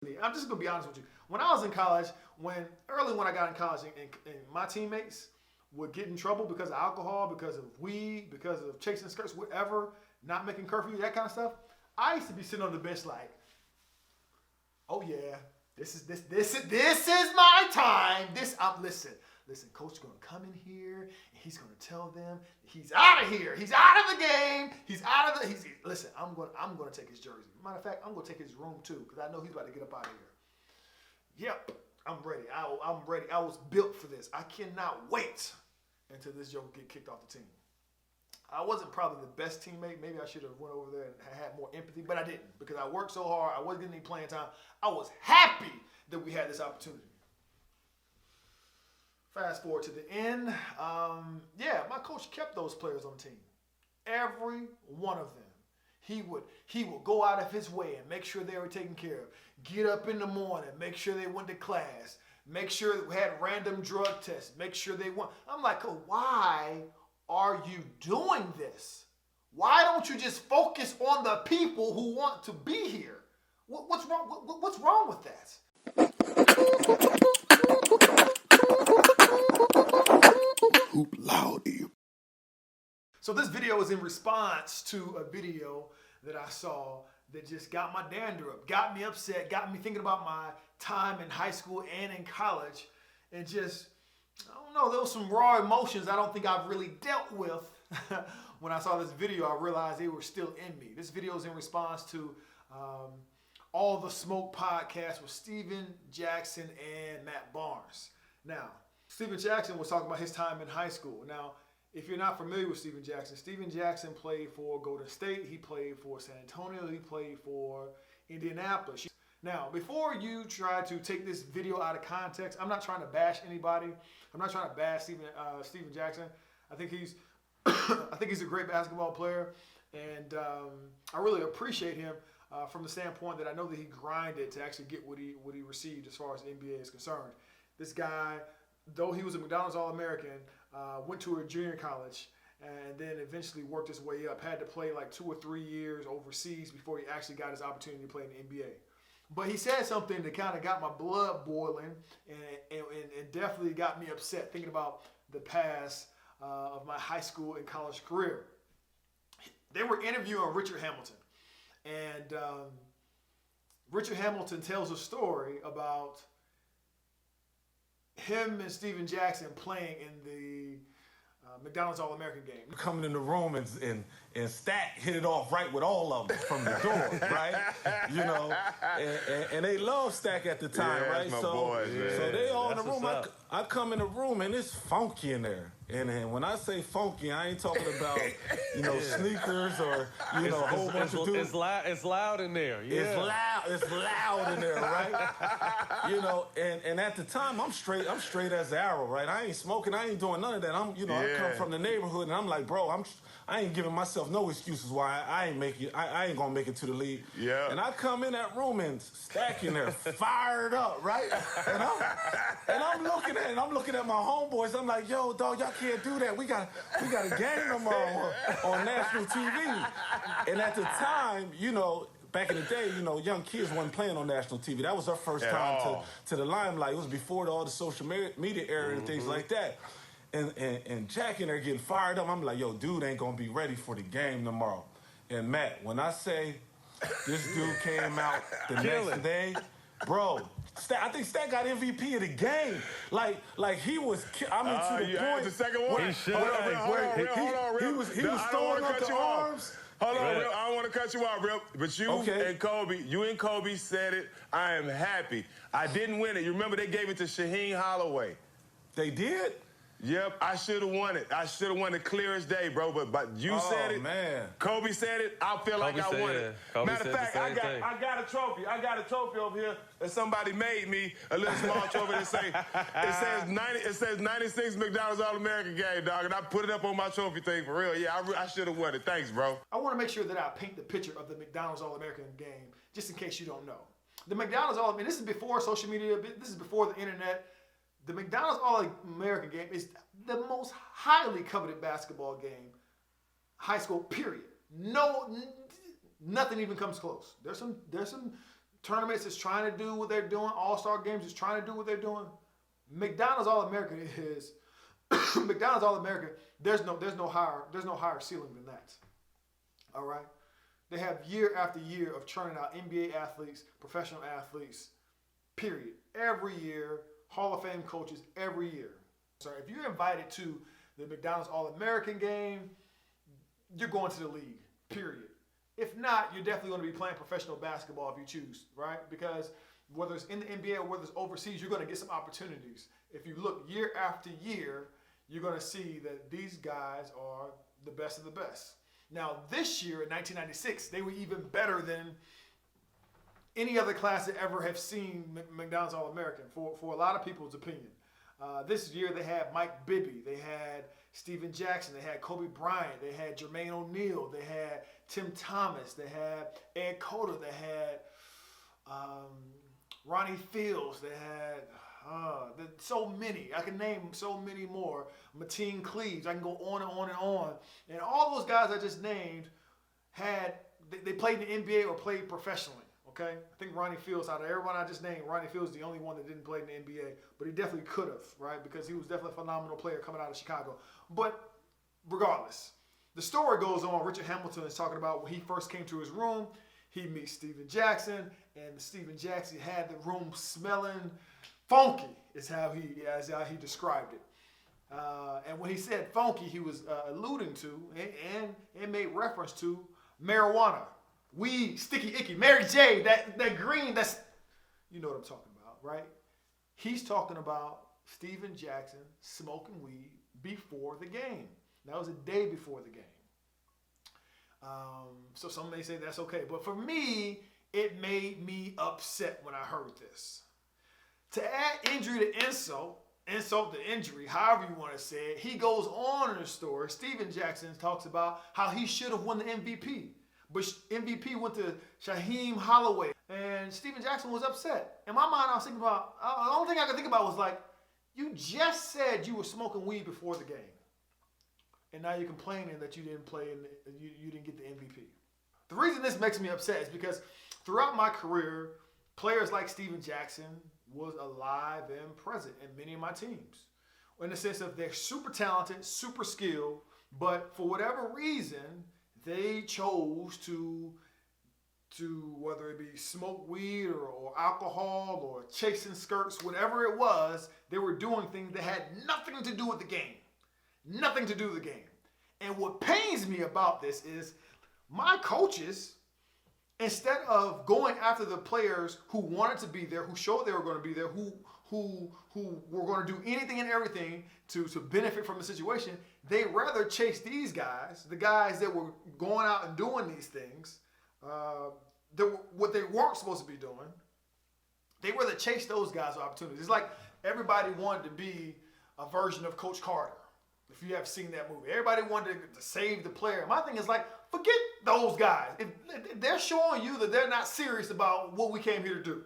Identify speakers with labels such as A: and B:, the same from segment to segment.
A: I'm just gonna be honest with you. When I was in college, early when I got in college, and my teammates would get in trouble because of alcohol, because of weed, because of chasing skirts, whatever, not making curfew, that kind of stuff. I used to be sitting on the bench like, oh yeah, this is my time. Listen, coach is gonna come in here and he's gonna tell them he's out of here. He's out of the game. Listen, I'm gonna take his jersey. Matter of fact, I'm gonna take his room too, because I know he's about to get up out of here. Yep, I'm ready. I'm ready. I was built for this. I cannot wait until this joker get kicked off the team. I wasn't probably the best teammate. Maybe I should have went over there and had more empathy, but I didn't, because I worked so hard. I wasn't getting any playing time. I was happy that we had this opportunity. Fast forward to the end. My coach kept those players on the team. Every one of them. He would go out of his way and make sure they were taken care of. Get up in the morning, make sure they went to class, make sure we had random drug tests, make sure they went. I'm like, oh, why are you doing this? Why don't you just focus on the people who want to be here? What's wrong? What's wrong with that?
B: Hoop loud.
A: So this video is in response to a video that I saw that just got my dander up, got me upset, got me thinking about my time in high school and in college, and just, I don't know, there was some raw emotions I don't think I've really dealt with. When I saw this video, I realized they were still in me. This video is in response to All the Smoke podcast with Steven Jackson and Matt Barnes. Now, Steven Jackson was talking about his time in high school. Now, if you're not familiar with Steven Jackson played for Golden State, he played for San Antonio, he played for Indianapolis. Now, before you try to take this video out of context, I'm not trying to bash anybody. I'm not trying to bash Steven Jackson. I think he's a great basketball player, and I really appreciate him from the standpoint that I know that he grinded to actually get what he received as far as the NBA is concerned. This guy, though he was a McDonald's All-American, went to a junior college and then eventually worked his way up. Had to play like 2 or 3 years overseas before he actually got his opportunity to play in the NBA. But he said something that kind of got my blood boiling and definitely got me upset thinking about the past of my high school and college career. They were interviewing Richard Hamilton. And Richard Hamilton tells a story about him and Steven Jackson playing in the McDonald's All-American game.
C: Coming in the room and Stack hit it off right with all of them from the door, right? You know, and they love Stack at the time, right?
D: So
C: they all in the room. I come in the room and it's funky in there. And when I say funky, I ain't talking about, sneakers or, a whole bunch of dudes.
D: It's loud in there. Yeah.
C: It's loud in there, right? And at the time, I'm straight as an arrow, right? I ain't smoking. I ain't doing none of that. I come from the neighborhood, and I'm like, bro, I ain't giving myself no excuses why I ain't gonna make it to the league.
D: Yeah.
C: And I come in that room and Stack in there, fired up, right? And I'm looking at my homeboys. I'm like, yo, dog, y'all can't do that. We got a game tomorrow on national TV. And at the time, back in the day, young kids wasn't playing on national TV. That was our first time to the limelight. It was before all the social media era and things like that. And Jack in there getting fired up. I'm like, yo, dude ain't gonna be ready for the game tomorrow. And Matt, when I say this dude came out the next day, bro, I think Stack got MVP of the game. Like he was, to the point.
D: The second one.
C: He was throwing up the arms.
D: Hold on, Rip. I don't want to cut you off, Rip. But you and Kobe said it. I am happy. I didn't win it. You remember they gave it to Shaheen Holloway.
C: They did?
D: Yep, I should have won it. I should have won it clear as day, bro. But you said it.
C: Man.
D: Kobe said it. I feel like I won it. Matter of fact, I got a trophy. I got a trophy over here that somebody made me, a little small trophy that it says 96 McDonald's All-American game, dog. And I put it up on my trophy thing for real. Yeah, I should have won it. Thanks, bro.
A: I want to make sure that I paint the picture of the McDonald's All-American game, just in case you don't know. The McDonald's All-American, this is before social media, this is before the internet. The McDonald's All-American game is the most highly coveted basketball game, high school, period. Nothing even comes close. There's some tournaments is trying to do what they're doing. All-Star games is trying to do what they're doing. McDonald's All-American is McDonald's All-American. There's no higher ceiling than that. All right. They have year after year of churning out NBA athletes, professional athletes, period. Every year, Hall of Fame coaches every year. So if you're invited to the McDonald's All-American game, you're going to the league, period. If not, you're definitely going to be playing professional basketball if you choose, right? Because whether it's in the NBA or whether it's overseas, you're going to get some opportunities. If you look year after year, you're going to see that these guys are the best of the best. Now, this year in 1996, they were even better than any other class that ever have seen McDonald's All-American, for a lot of people's opinion. This year they had Mike Bibby, they had Steven Jackson, they had Kobe Bryant, they had Jermaine O'Neal, they had Tim Thomas, they had Ed Cota, they had Ronnie Fields, they had so many. I can name so many more. Mateen Cleaves, I can go on and on and on. And all those guys I just named they played in the NBA or played professionally. Okay, I think Ronnie Fields, out of everyone I just named, Ronnie Fields is the only one that didn't play in the NBA, but he definitely could have, right? Because he was definitely a phenomenal player coming out of Chicago. But regardless, the story goes on. Richard Hamilton is talking about when he first came to his room, he meets Steven Jackson, and Steven Jackson had the room smelling funky, is how he described it. And when he said funky, he was alluding to and made reference to marijuana. Weed, sticky icky, Mary J, that green, that's, you know what I'm talking about, right? He's talking about Steven Jackson smoking weed before the game. That was a day before the game. So some may say that's okay, but for me, it made me upset when I heard this. To add injury to insult to injury, however you want to say it, he goes on in the story. Steven Jackson talks about how he should have won the MVP. But MVP went to Shaheem Holloway, and Steven Jackson was upset. In my mind, I was thinking about, the only thing I could think about was like, you just said you were smoking weed before the game, and now you're complaining that you didn't play and you didn't get the MVP. The reason this makes me upset is because throughout my career, players like Steven Jackson was alive and present in many of my teams. In the sense of they're super talented, super skilled, but for whatever reason, they chose to whether it be smoke weed or alcohol or chasing skirts, whatever it was, they were doing things that had nothing to do with the game. Nothing to do with the game. And what pains me about this is my coaches, instead of going after the players who wanted to be there, who showed they were going to be there, who were going to do anything and everything to benefit from the situation, they rather chase these guys, the guys that were going out and doing these things, what they weren't supposed to be doing. They rather chase those guys with opportunities. It's like everybody wanted to be a version of Coach Carter, if you have seen that movie. Everybody wanted to save the player. My thing is like, forget those guys. If they're showing you that they're not serious about what we came here to do,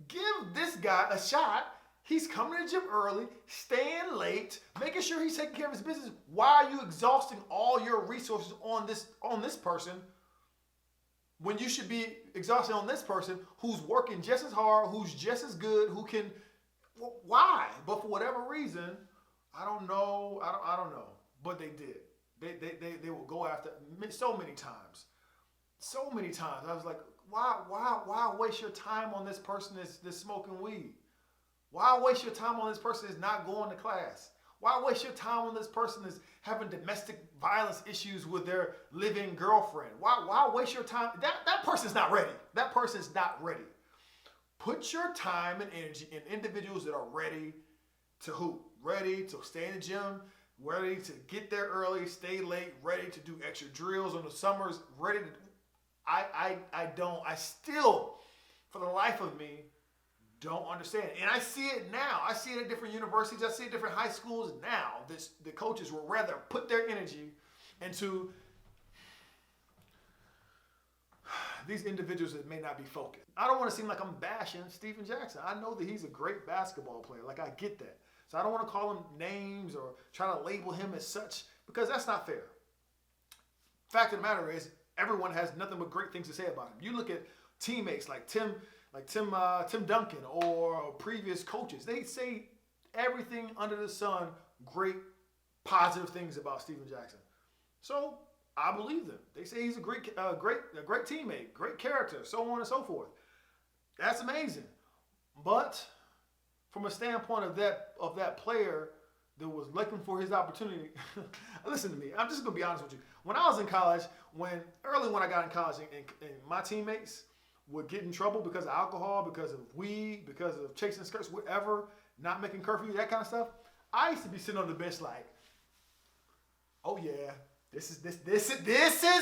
A: give this guy a shot. He's coming to the gym early, staying late, making sure he's taking care of his business. Why are you exhausting all your resources on this person when you should be exhausting on this person who's working just as hard, who's just as good, who can? Why? But for whatever reason, I don't know. I don't know. But they did. They will go after so many times. So many times. I was like, why waste your time on this person that's smoking weed? Why waste your time on this person that's not going to class? Why waste your time on this person that's having domestic violence issues with their living girlfriend? Why waste your time? That person's not ready. That person's not ready. Put your time and energy in individuals that are ready to hoop, ready to stay in the gym, ready to get there early, stay late, ready to do extra drills on the summers, ready to. I still, for the life of me, don't understand. And I see it now. I see it at different universities. I see it at different high schools now. The coaches will rather put their energy into these individuals that may not be focused. I don't want to seem like I'm bashing Steven Jackson. I know that he's a great basketball player. Like, I get that. So I don't want to call him names or try to label him as such, because that's not fair. Fact of the matter is, everyone has nothing but great things to say about him. You look at teammates like Tim Duncan or previous coaches. They say everything under the sun, great, positive things about Steven Jackson. So I believe them. They say he's a great teammate, great character, so on and so forth. That's amazing. But from a standpoint of that player that was looking for his opportunity, listen to me. I'm just gonna be honest with you. When I was in college, when I got in college, and my teammates would get in trouble because of alcohol, because of weed, because of chasing skirts, whatever, not making curfew, that kind of stuff, I used to be sitting on the bench like, oh yeah, this is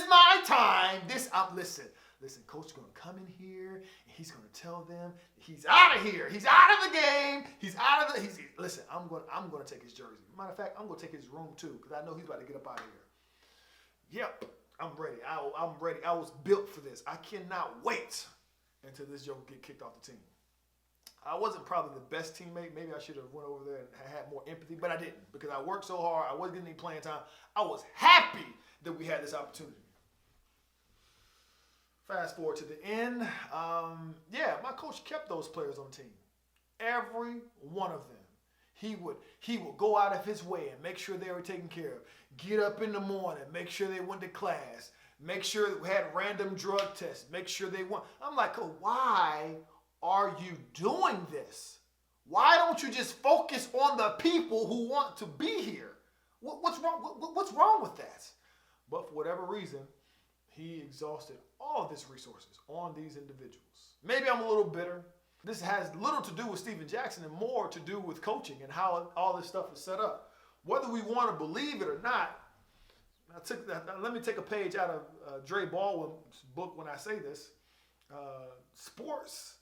A: my time. Listen, coach gonna come in here and he's gonna tell them he's out of here. He's out of the game. Listen, I'm gonna take his jersey. Matter of fact, I'm gonna take his room too, because I know he's about to get up out of here. Yep, I'm ready. I'm ready. I was built for this. I cannot wait until this joke get kicked off the team. I wasn't probably the best teammate. Maybe I should have went over there and had more empathy, but I didn't, because I worked so hard. I wasn't getting any playing time. I was happy that we had this opportunity. Fast forward to the end. My coach kept those players on the team. Every one of them. He would go out of his way and make sure they were taken care of. Get up in the morning, make sure they went to class, make sure we had random drug tests, make sure they went. I'm like, oh, why are you doing this? Why don't you just focus on the people who want to be here? What's wrong with that? But for whatever reason, he exhausted all of his resources on these individuals. Maybe I'm a little bitter. This has little to do with Steven Jackson and more to do with coaching and how all this stuff is set up. Whether we want to believe it or not, let me take a page out of Dre Baldwin's book when I say this. Sports,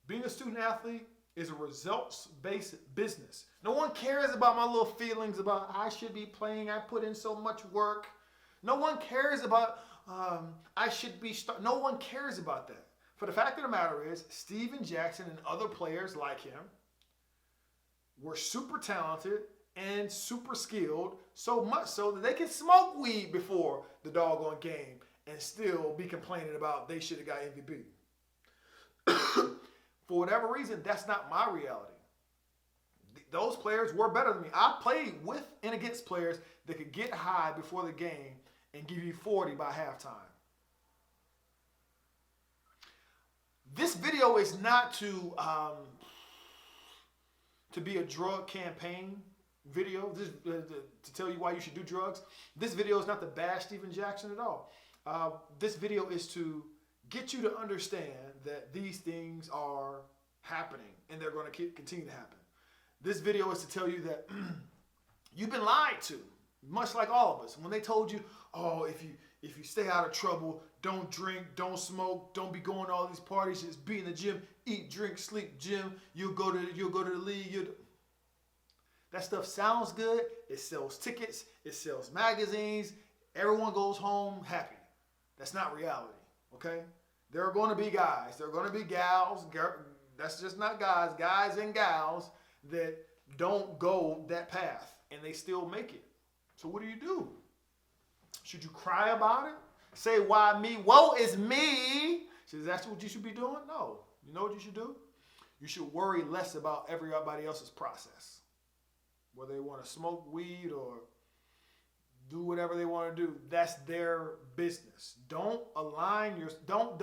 A: being a student athlete, is a results-based business. No one cares about my little feelings about I should be playing, I put in so much work. No one cares about I should be no one cares about that. For the fact of the matter is, Steven Jackson and other players like him were super talented and super skilled, so much so that they can smoke weed before the doggone game and still be complaining about they should have got MVP. For whatever reason, that's not my reality. Those players were better than me. I played with and against players that could get high before the game and give you 40 by halftime. This video is not to be a drug campaign video, to tell you why you should do drugs. This video is not to bash Steven Jackson at all. This video is to get you to understand that these things are happening and they're going to continue to happen. This video is to tell you that you've been lied to, much like all of us. When they told you, oh, if you stay out of trouble, don't drink, don't smoke, don't be going to all these parties, just be in the gym, eat, drink, sleep, gym, you'll go to the league. That stuff sounds good. It sells tickets. It sells magazines. Everyone goes home happy. That's not reality, okay? There are going to be guys. There are going to be gals. That's just not guys. Guys and gals that don't go that path, and they still make it. So what do? Should you cry about it? Say, why me? Woe is me. Is that what you should be doing? No. You know what you should do? You should worry less about everybody else's process. Whether they want to smoke weed or do whatever they want to do, that's their business. Don't align your don't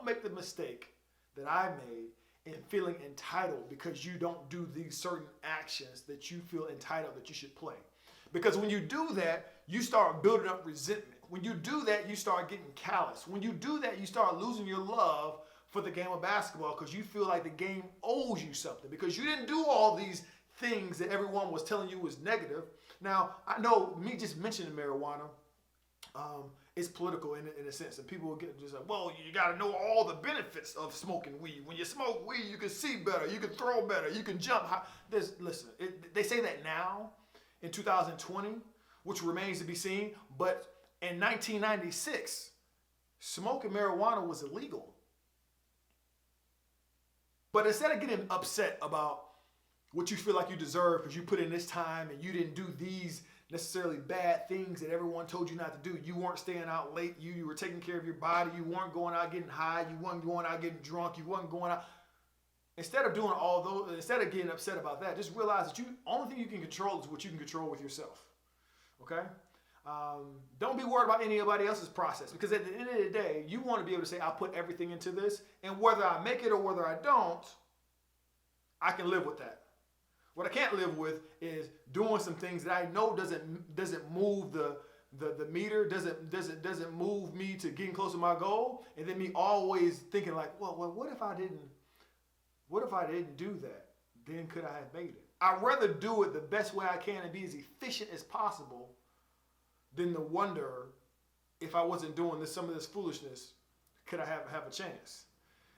A: make the mistake that I made in feeling entitled because you don't do these certain actions that you feel entitled that you should play. Because when you do that, you start building up resentment. When you do that, you start getting callous. When you do that, you start losing your love for the game of basketball because you feel like the game owes you something because you didn't do all these things that everyone was telling you was negative. Now, I know me just mentioning marijuana, it's political in a sense, and people will get just like, well, you got to know all the benefits of smoking weed. When you smoke weed, you can see better, you can throw better, you can jump high. They say that now in 2020, which remains to be seen, but in 1996, smoking marijuana was illegal. But instead of getting upset about what you feel like you deserve because you put in this time and you didn't do these necessarily bad things that everyone told you not to do. You weren't staying out late. You were taking care of your body. You weren't going out getting high. You weren't going out getting drunk. You weren't going out. Instead of doing all those, instead of getting upset about that, just realize that only thing you can control is what you can control with yourself. Okay? Don't be worried about anybody else's process, because at the end of the day, you want to be able to say, I put everything into this, and whether I make it or whether I don't, I can live with that. What I can't live with is doing some things that I know doesn't move the meter, doesn't move me to getting close to my goal, and then me always thinking like, well, what if I didn't do that? Then could I have made it? I'd rather do it the best way I can and be as efficient as possible than to wonder if I wasn't doing some of this foolishness, could I have a chance?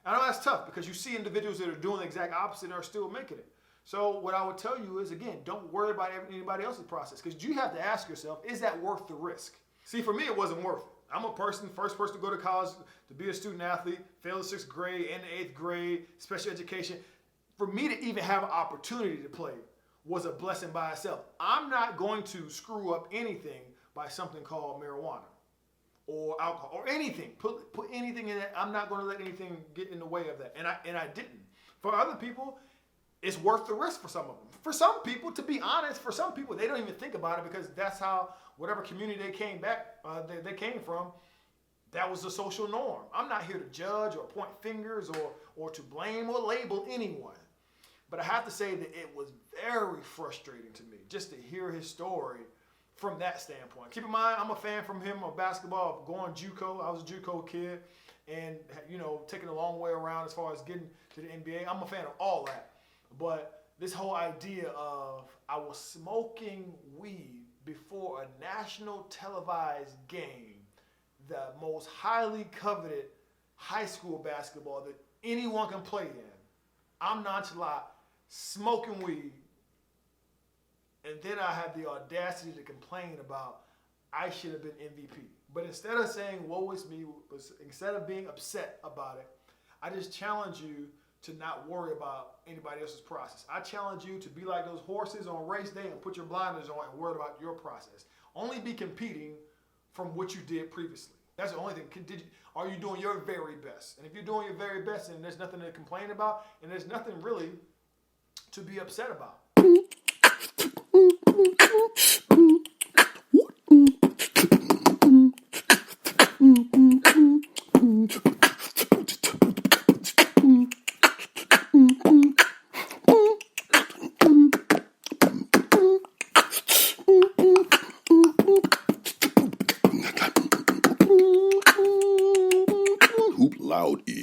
A: I know that's tough because you see individuals that are doing the exact opposite and are still making it. So what I would tell you is, again, don't worry about anybody else's process, because you have to ask yourself, is that worth the risk? See, for me, it wasn't worth it. I'm a first person to go to college, to be a student athlete, fail the 6th grade and the 8th grade, special education. For me to even have an opportunity to play was a blessing by itself. I'm not going to screw up anything by something called marijuana or alcohol or anything. Put anything in it. I'm not going to let anything get in the way of that. And I didn't. For other people, it's worth the risk for some of them. For some people, to be honest, for some people, they don't even think about it, because that's how, whatever community they came from, that was the social norm. I'm not here to judge or point fingers or to blame or label anyone. But I have to say that it was very frustrating to me just to hear his story from that standpoint. Keep in mind, I'm a fan from him of basketball, of going JUCO. I was a JUCO kid, and taking a long way around as far as getting to the NBA. I'm a fan of all that. But this whole idea of I was smoking weed before a national televised game, the most highly coveted high school basketball that anyone can play in, I'm nonchalant, smoking weed, and then I have the audacity to complain about I should have been MVP. But instead of saying, woe is me, instead of being upset about it, I just challenge you to not worry about anybody else's process. I challenge you to be like those horses on race day and put your blinders on and worry about your process. Only be competing from what you did previously. That's the only thing. Are you doing your very best? And if you're doing your very best, then there's nothing to complain about, and there's nothing really to be upset about.
B: Hoop loud.